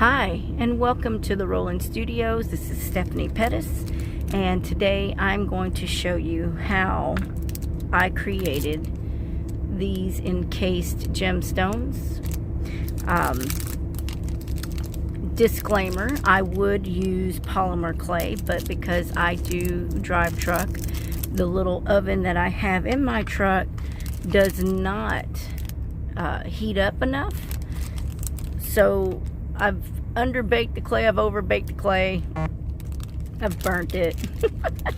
Hi, and welcome to the Roland Studios. This is Stephanie Pettis, and today I'm going to show you how I created these encased gemstones. Disclaimer, I would use polymer clay, but because I do drive truck, the little oven that I have in my truck does not heat up enough. So I've underbaked the clay, I've overbaked the clay, I've burnt it.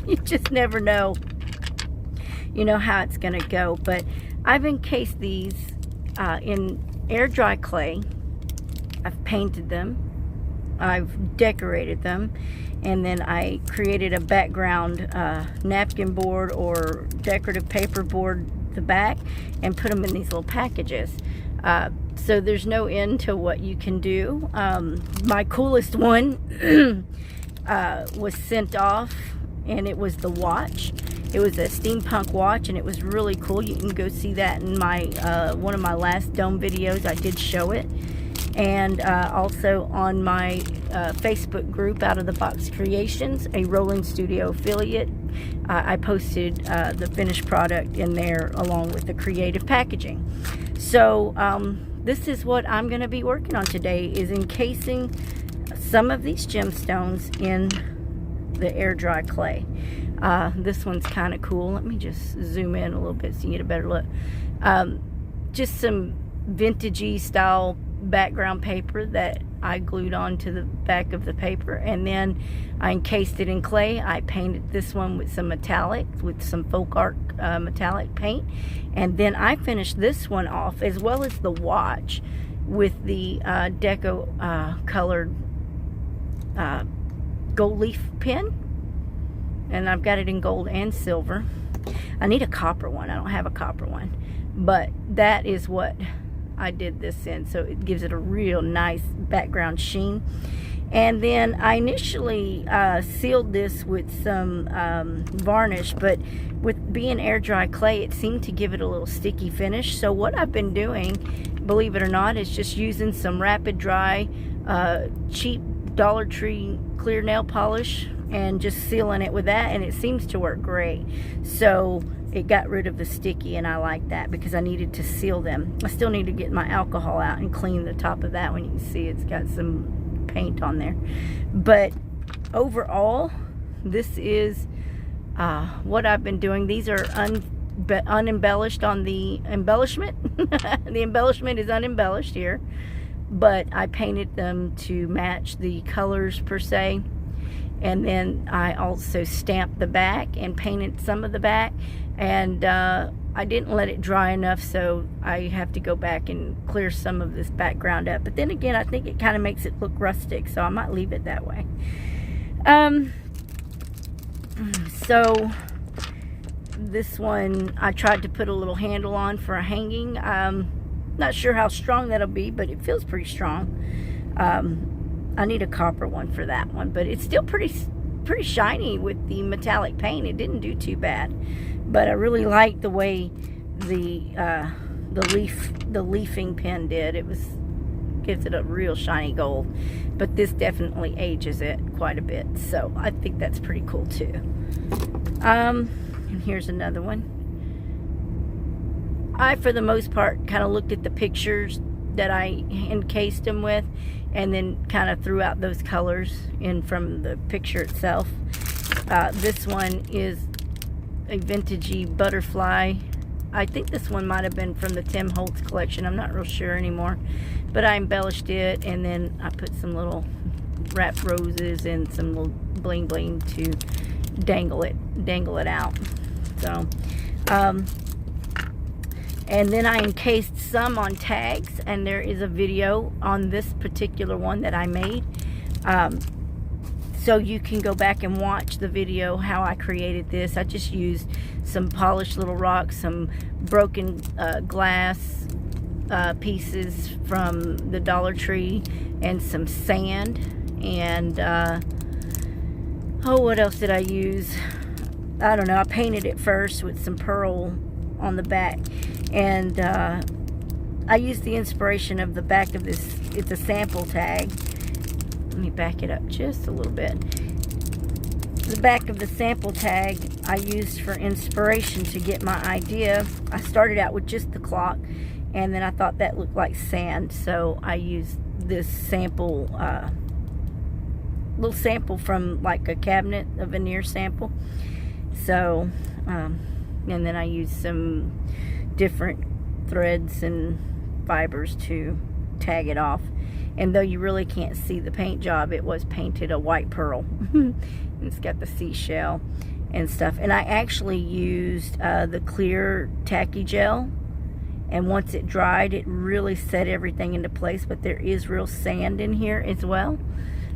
You just never know, how it's gonna go. But I've encased these in air dry clay. I've painted them, I've decorated them, and then I created a background napkin board or decorative paper board at the back and put them in these little packages. So there's no end to what you can do. My coolest one was sent off, and it was the watch. It was a steampunk watch, and it was really cool. You can go see that in my one of my last dome videos. I did show it. And also on my Facebook group, Out of the Box Creations, a Roland Studio affiliate, I posted the finished product in there along with the creative packaging. So this is what I'm going to be working on today, is encasing some of these gemstones in the air dry clay. This one's kind of cool. Let me just zoom in a little bit so you get a better look. Just some vintagey style background paper that I glued onto the back of the paper, and then I encased it in clay. I painted this one with some metallic, with some folk art metallic paint, and then I finished this one off, as well as the watch, with the deco colored gold leaf pen, and I've got it in gold and silver. I need a copper one. I don't have a copper one, but that is what I did this in, so it gives it a real nice background sheen. And then I initially sealed this with some varnish, but with being air dry clay, it seemed to give it a little sticky finish. So what I've been doing, believe it or not, is just using some rapid dry cheap Dollar Tree clear nail polish and just sealing it with that, and it seems to work great. So it got rid of the sticky, and I like that because I needed to seal them. I still need to get my alcohol out and clean the top of that one. You can see it's got some paint on there. But overall, this is what I've been doing. These are unembellished on the embellishment. The embellishment is unembellished here, but I painted them to match the colors per se. And then I also stamped the back and painted some of the back, and I didn't let it dry enough, so I have to go back and clear some of this background up. But then again, I think it kind of makes it look rustic, so I might leave it that way. So this one I tried to put a little handle on for a hanging. Not sure how strong that'll be, but it feels pretty strong. I need a copper one for that one, but it's still pretty shiny with the metallic paint. It didn't do too bad, but I really like the way the leafing pen did. It gives it a real shiny gold, but this definitely ages it quite a bit, so I think that's pretty cool too. And here's another one. I, for the most part, kind of looked at the pictures that I encased them with, and then kind of threw out those colors in from the picture itself. This one is a vintagey butterfly. I think this one might have been from the Tim Holtz collection. I'm not real sure anymore, but I embellished it, and then I put some little wrapped roses and some little bling bling to dangle it out. So and then I encased some on tags, and there is a video on this particular one that I made. So you can go back and watch the video how I created this. I just used some polished little rocks, some broken glass pieces from the Dollar Tree, and some sand. And what else did I use? I don't know. I painted it first with some pearl on the back, and I used the inspiration of the back of this. It's a sample tag, let me back it up just a little bit. The back of the sample tag I used for inspiration to get my idea. I started out with just the clock, and then I thought that looked like sand, so I used this sample, little sample from like a cabinet, a veneer sample. So, and then I used some different threads and fibers to tag it off. And though you really can't see the paint job, it was painted a white pearl. It's got the seashell and stuff. And I actually used the clear tacky gel, and once it dried, it really set everything into place. But there is real sand in here as well.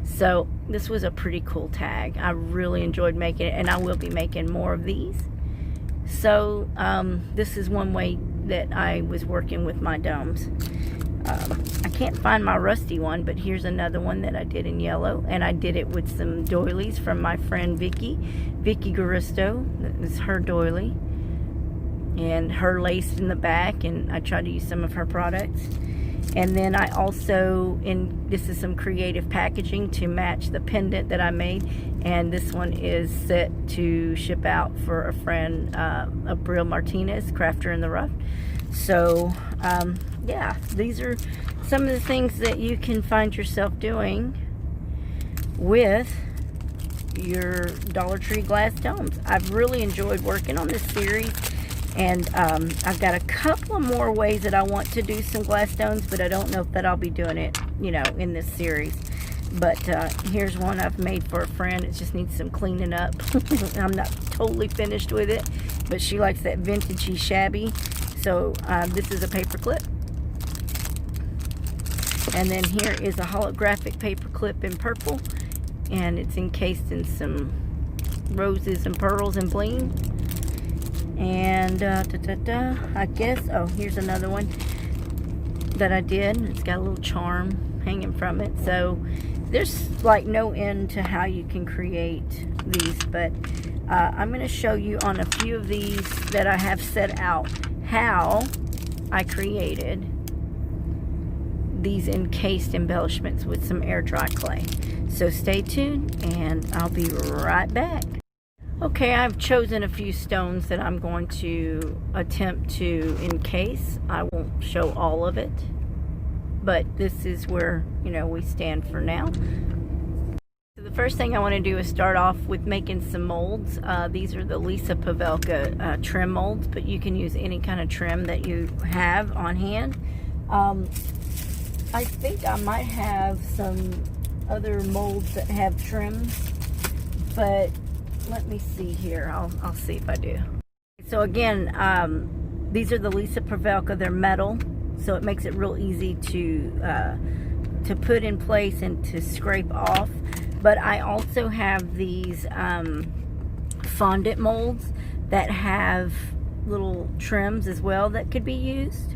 So this was a pretty cool tag. I really enjoyed making it, and I will be making more of these. So this is one way that I was working with my domes. I can't find my rusty one, but here's another one that I did in yellow, and I did it with some doilies from my friend Vicky Garisto. That is her doily, and her lace in the back, and I tried to use some of her products. And then I also, this is some creative packaging to match the pendant that I made, and this one is set to ship out for a friend, Abril Martinez, Crafter in the Rough. So yeah, these are some of the things that you can find yourself doing with your Dollar Tree glass domes. I've really enjoyed working on this series, and I've got a couple of more ways that I want to do some glass domes, but I don't know if that I'll be doing it, you know, in this series. But here's one I've made for a friend. It just needs some cleaning up. I'm not totally finished with it, but she likes that vintagey shabby. So this is a paper clip. And then here is a holographic paper clip in purple, and it's encased in some roses and pearls and bling. And I guess, oh, here's another one that I did. It's got a little charm hanging from it. So there's like no end to how you can create these, but I'm going to show you on a few of these that I have set out how I created these encased embellishments with some air dry clay. So stay tuned, and I'll be right back. Okay, I've chosen a few stones that I'm going to attempt to encase. I won't show all of it, but this is where, you know, we stand for now. So the first thing I want to do is start off with making some molds. These are the Lisa Pavelka trim molds, but you can use any kind of trim that you have on hand. I think I might have some other molds that have trims, but let me see here. I'll see if I do. So again, these are the Lisa Pavelka. They're metal, so it makes it real easy to put in place and to scrape off. But I also have these fondant molds that have little trims as well that could be used.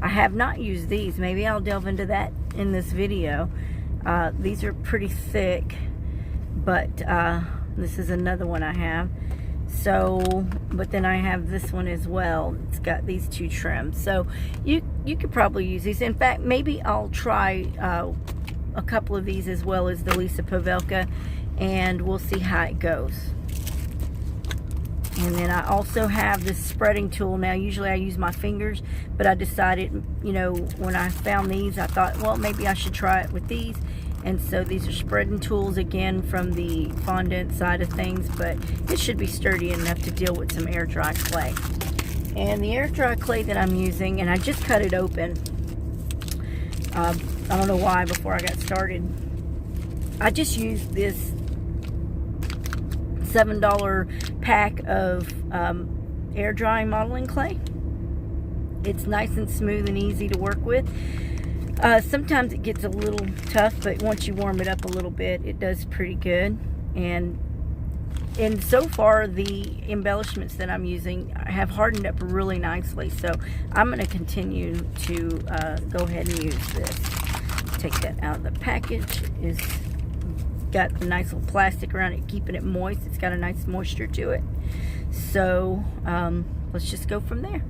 I have not used these. Maybe I'll delve into that in this video. These are pretty thick, but this is another one I have. So, but then I have this one as well. It's got these two trims. So you could probably use these. In fact, maybe I'll try a couple of these as well as the Lisa Pavelka, and we'll see how it goes. And then I also have this spreading tool. Now, usually I use my fingers, but I decided, you know, when I found these, I thought, well, maybe I should try it with these. And so these are spreading tools, again, from the fondant side of things, but it should be sturdy enough to deal with some air dry clay. And the air dry clay that I'm using, and I just cut it open. I don't know why before I got started. I just used this $7 pack of air drying modeling clay. It's nice and smooth and easy to work with. Sometimes it gets a little tough, but once you warm it up a little bit, it does pretty good. And so far, the embellishments that I'm using have hardened up really nicely. So I'm going to continue to go ahead and use this. Take that out of the package. It's got a nice little plastic around it, keeping it moist. It's got a nice moisture to it. So let's just go from there.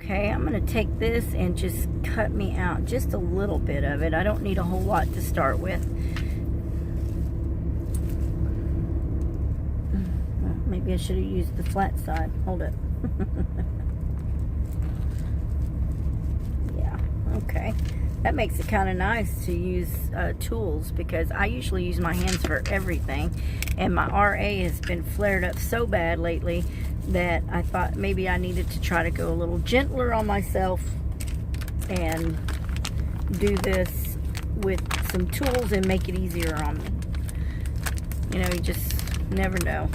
Okay, I'm going to take this and just cut me out just a little bit of it. I don't need a whole lot to start with. Well, maybe I should have used the flat side. Hold it. Yeah, okay. That makes it kind of nice to use tools, because I usually use my hands for everything. And my RA has been flared up so bad lately that I thought maybe I needed to try to go a little gentler on myself and do this with some tools and make it easier on me. You know, you just never know.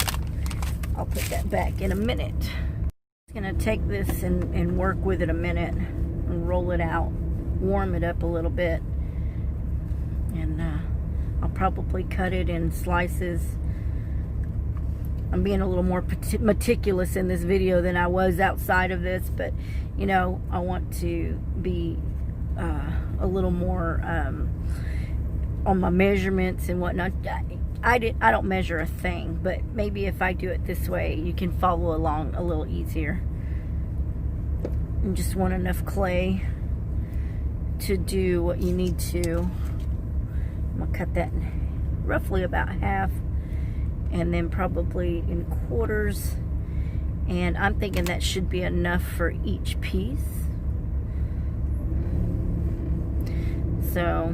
I'll put that back in a minute. I'm going to take this and work with it a minute and roll it out, warm it up a little bit, and I'll probably cut it in slices. I'm being a little more meticulous in this video than I was outside of this, but you know, I want to be a little more on my measurements and whatnot. I don't measure a thing, but maybe if I do it this way, you can follow along a little easier. You just want enough clay to do what you need to. I'm gonna cut that roughly about half, and then probably in quarters, and I'm thinking that should be enough for each piece. So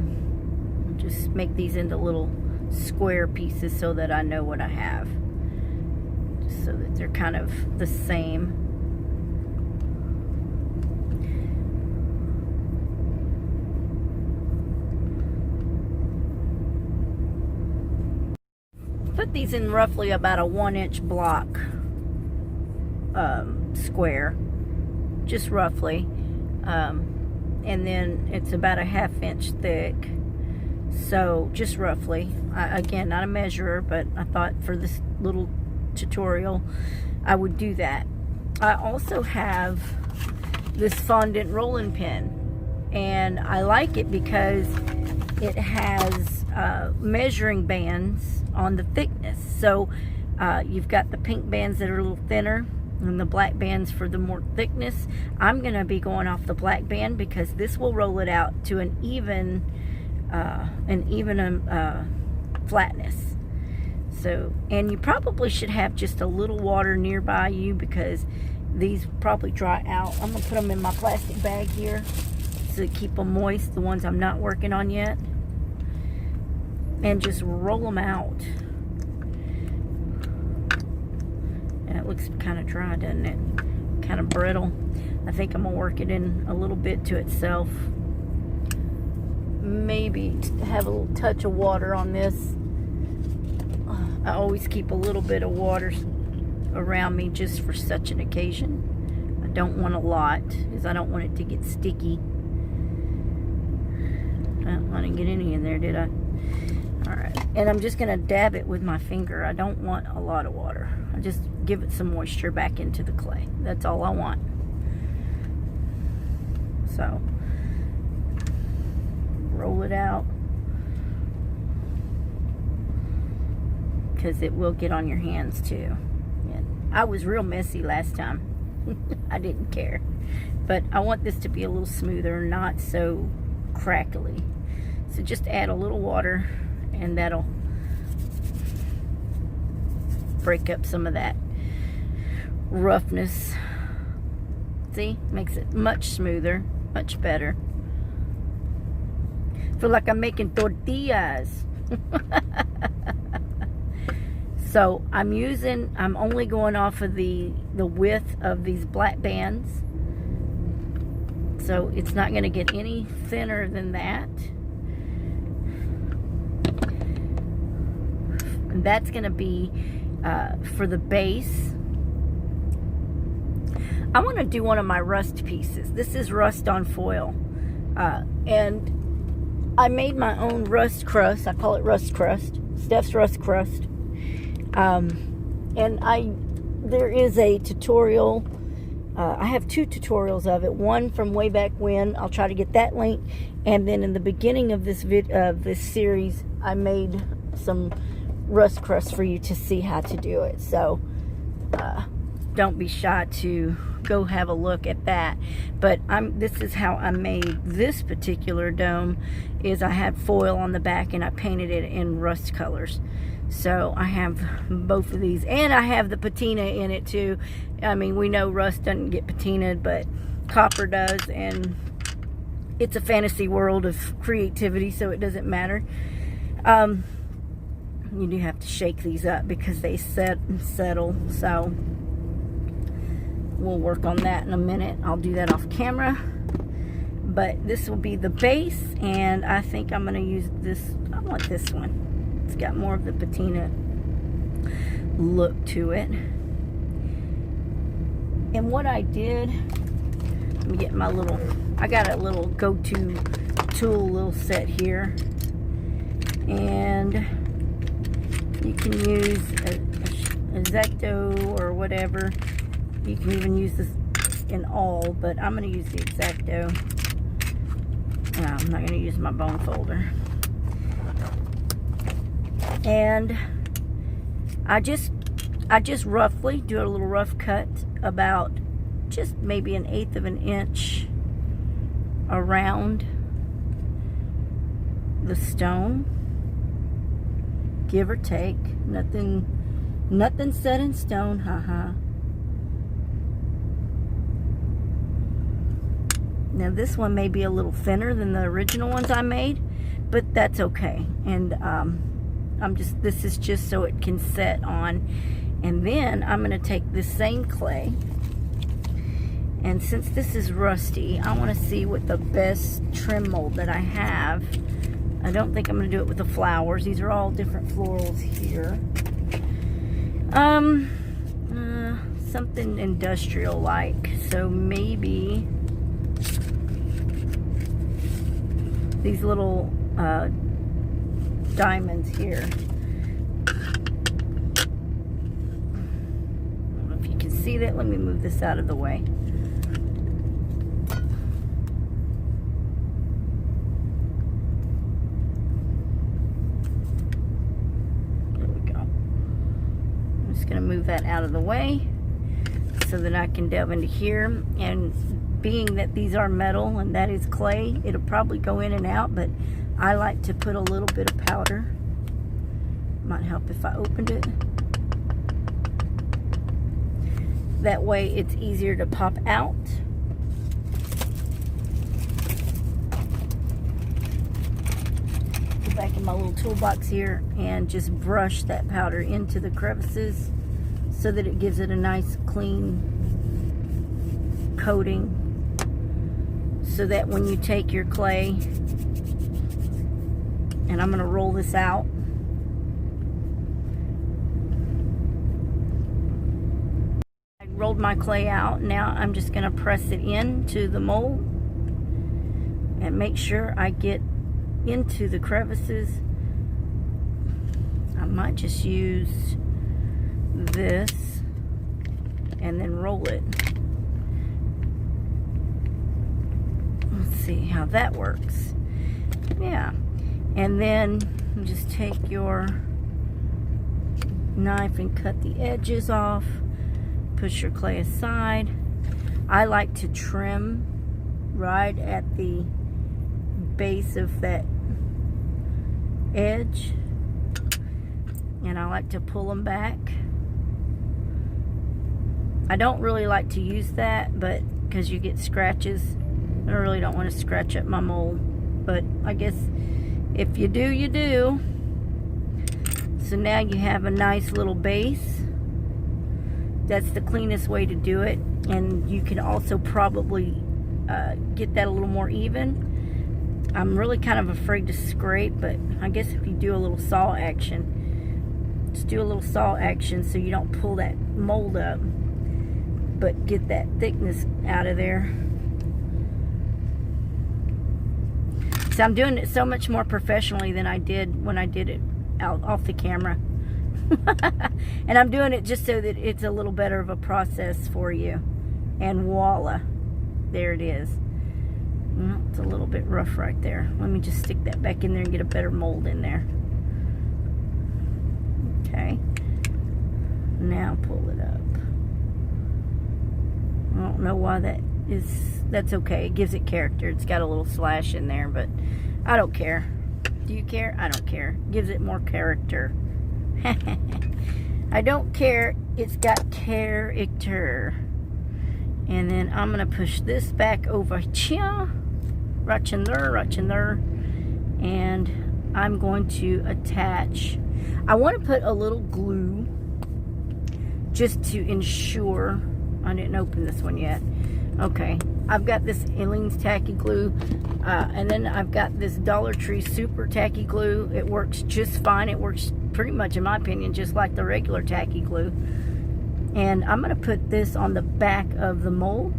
just make these into little square pieces so that I know what I have, just so that they're kind of the same. Put these in roughly about a 1-inch block square, just roughly, and then it's about a 1/2 inch thick, so just roughly. Again, not a measurer, but I thought for this little tutorial I would do that. I also have this fondant rolling pin, and I like it because it has measuring bands on the thickness. So you've got the pink bands that are a little thinner and the black bands for the more thickness. I'm going to be going off the black band because this will roll it out to an even flatness. So, and you probably should have just a little water nearby you, because these probably dry out. I'm going to put them in my plastic bag here to keep them moist, the ones I'm not working on yet, and just roll them out. And it looks kind of dry, doesn't it? Kind of brittle. I think I'm gonna work it in a little bit to itself. Maybe have a little touch of water on this. I always keep a little bit of water around me just for such an occasion. I don't want a lot, because I don't want it to get sticky. I didn't get any in there, did I? Alright, and I'm just going to dab it with my finger. I don't want a lot of water. I just give it some moisture back into the clay. That's all I want. So, roll it out, because it will get on your hands too. And I was real messy last time. I didn't care. But I want this to be a little smoother, not so crackly. So just add a little water, and that'll break up some of that roughness. See, makes it much smoother, much better. Feel like I'm making tortillas. So I'm only going off of the width of these black bands, so it's not going to get any thinner than that. And that's going to be for the base. I want to do one of my rust pieces. This is rust on foil, and I made my own rust crust. I call it rust crust, Steph's rust crust. And there is a tutorial. I have 2 tutorials of it. One from way back when. I'll try to get that link. And then in the beginning of this series, I made some rust crust for you to see how to do it. So don't be shy to go have a look at that. But this is how I made this particular dome, is I had foil on the back and I painted it in rust colors. So I have both of these, and I have the patina in it too. I mean, we know rust doesn't get patinaed, but copper does, and it's a fantasy world of creativity, so it doesn't matter. You do have to shake these up because they set and settle, so we'll work on that in a minute. I'll do that off camera. But this will be the base, and I think I'm going to use this. I want this one. It's got more of the patina look to it. And what I did, let me get my little, I got a little go-to tool little set here. And you can use a X-Acto or whatever. You can even use this in all, but I'm going to use the X-Acto. No, I'm not going to use my bone folder. And I just roughly do a little rough cut, about just maybe 1/8 of an inch around the stone, give or take. Nothing set in stone, haha. Now this one may be a little thinner than the original ones I made, but that's okay. And this is just so it can set on. And then I'm going to take this same clay, and since this is rusty, I want to see what the best trim mold that I have. I don't think I'm going to do it with the flowers. These are all different florals here. Something industrial like. So maybe these little diamonds here. I don't know if you can see that. Let me move this out of the way. There we go. I'm just going to move that out of the way so that I can delve into here. And being that these are metal and that is clay, it'll probably go in and out, but I like to put a little bit of powder. Might help if I opened it. That way it's easier to pop out. Go back in my little toolbox here and just brush that powder into the crevices so that it gives it a nice clean coating, so that when you take your clay, and I'm going to roll this out, I rolled my clay out. Now I'm just going to press it into the mold and make sure I get into the crevices. I might just use this and then roll it. Let's see how that works. Yeah. And then you just take your knife and cut the edges off. Push your clay aside. I like to trim right at the base of that edge. And I like to pull them back. I don't really like to use that, but because you get scratches, I really don't want to scratch up my mold. But I guess if you do, you do. So now you have a nice little base. That's the cleanest way to do it. And you can also probably get that a little more even. I'm really kind of afraid to scrape, but I guess if you do a little saw action, just do a little saw action so you don't pull that mold up, but get that thickness out of there. So I'm doing it so much more professionally than I did when I did it out off the camera. And I'm doing it just so that it's a little better of a process for you. And voila, there it is. Well, it's a little bit rough right there. Let me just stick that back in there and get a better mold in there. Okay. Now pull it up. I don't know why that is. That's okay. It gives it character. It's got a little slash in there, but I don't care. Do you care? I don't care. Gives it more character. I don't care. It's got character. And then I'm going to push this back over here. Right in there. And I'm going to attach. I want to put a little glue just to ensure. I didn't open this one yet. Okay. I've got this Aleene's tacky glue. And then I've got this Dollar Tree super tacky glue. It works just fine. It works pretty much, in my opinion, just like the regular tacky glue. And I'm going to put this on the back of the mold.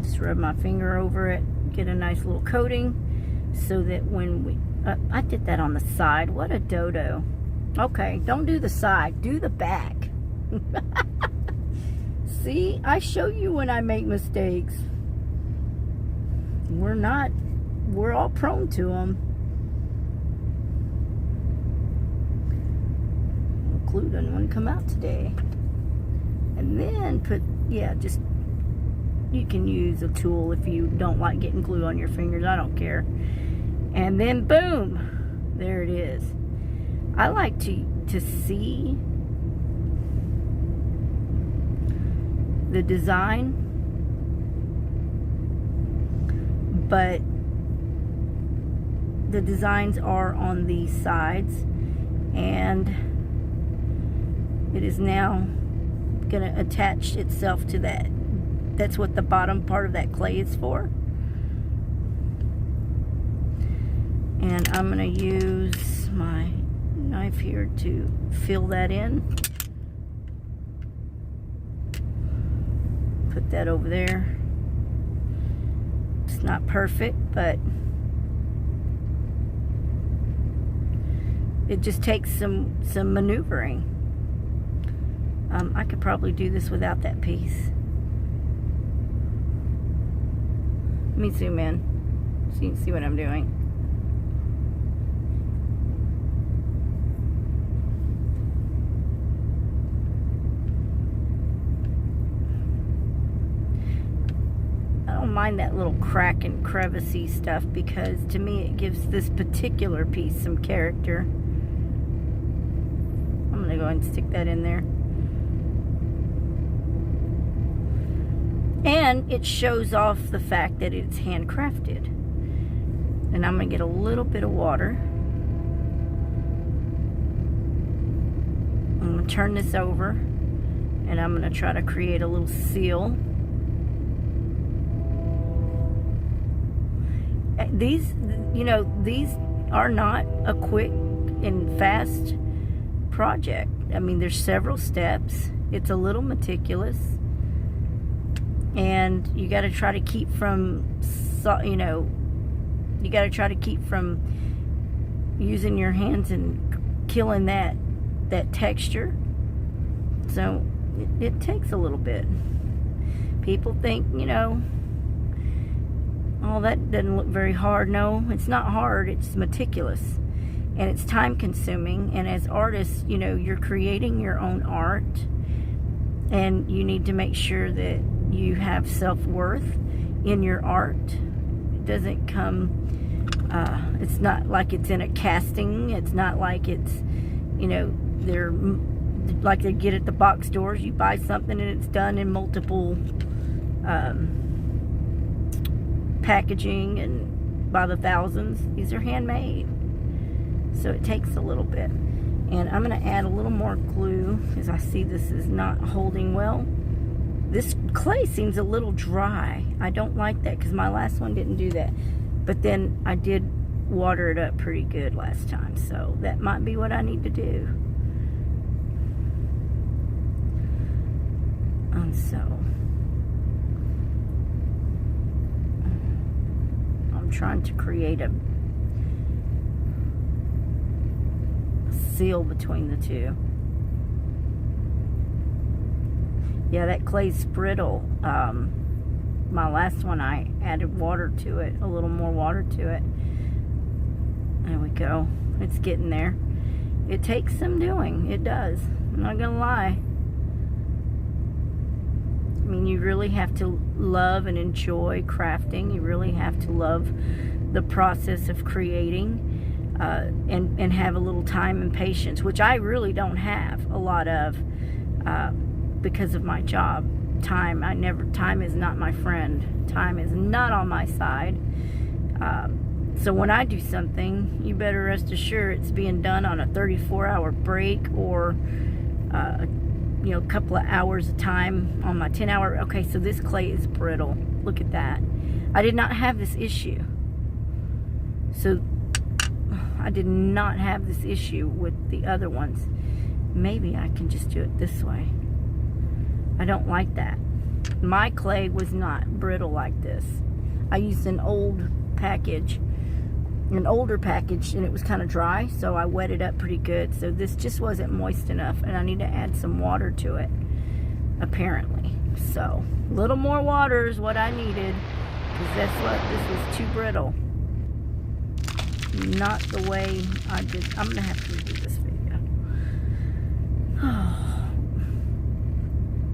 Just rub my finger over it, get a nice little coating, so that when we... I did that on the side. What a dodo. Okay, don't do the side. Do the back. See, I show you when I make mistakes. We're all prone to them. Glue doesn't want to come out today. And then put, just, you can use a tool if you don't like getting glue on your fingers. I don't care. And then boom, there it is. I like to see the design, but the designs are on these sides, and it is now going to attach itself to that. That's what the bottom part of that clay is for. And I'm going to use my knife here to fill that in. Put that over there. It's not perfect, but it just takes some maneuvering. I could probably do this without that piece. Let me zoom in so you can see what I'm doing. I don't mind that little crack and crevicey stuff, because to me it gives this particular piece some character. I'm going to go ahead and stick that in there. And it shows off the fact that it's handcrafted. And I'm going to get a little bit of water. I'm going to turn this over, and I'm going to try to create a little seal. These, these are not a quick and fast project. I mean, there's several steps. It's a little meticulous. And you got to try to keep from, you got to try to keep from using your hands and killing that texture. So it takes a little bit. People think, oh, that doesn't look very hard. No, it's not hard. It's meticulous, and it's time consuming. And as artists, you're creating your own art, and you need to make sure that you have self-worth in your art. It doesn't come, it's not like it's in a casting. It's not like it's, they're like they get at the box stores. You buy something and it's done in multiple packaging and by the thousands. These are handmade, so it takes a little bit. And I'm going to add a little more glue, because I see this is not holding well. This clay seems a little dry. I don't like that, because my last one didn't do that. But then I did water it up pretty good last time, so that might be what I need to do. And so I'm trying to create a seal between the two. Yeah, that clay's brittle. My last one, I added water to it, a little more water to it. There we go. It's getting there. It takes some doing. It does. I'm not gonna lie. I mean, you really have to love and enjoy crafting. You really have to love the process of creating, and have a little time and patience, which I really don't have a lot of, because of my job. Time is not my friend. Time is not on my side. So when I do something, you better rest assured it's being done on a 34-hour break, or you know, a couple of hours of time on my 10-hour. Okay, so this clay is brittle. Look at that. I did not have this issue. So I did not have this issue with the other ones. Maybe I can just do it this way. I don't like that. My clay was not brittle like this. I used an older package, and it was kind of dry, so I wet it up pretty good. So this just wasn't moist enough, and I need to add some water to it, apparently. So a little more water is what I needed, because this was too brittle. Not the way I did. I'm gonna have to redo this video.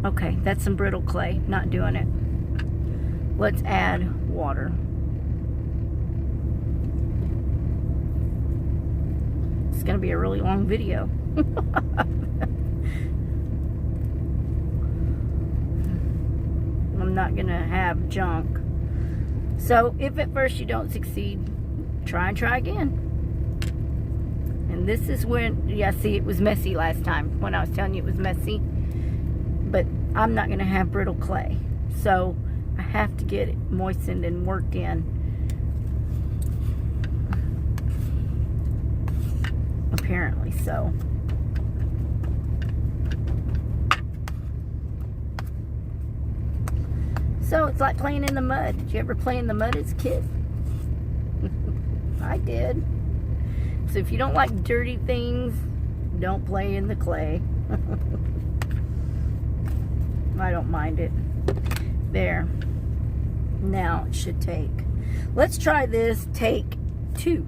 Okay, that's some brittle clay. Not doing it. Let's add water. It's gonna be a really long video. I'm not gonna have junk. So if at first you don't succeed, try and try again. And this is when, yeah, see, it was messy last time when I was telling you it was messy. But I'm not gonna have brittle clay, so I have to get it moistened and worked in. Apparently so. So it's like playing in the mud. Did you ever play in the mud as a kid? I did. So if you don't like dirty things, don't play in the clay. I don't mind it. There. Now it should take. Let's try this take 2.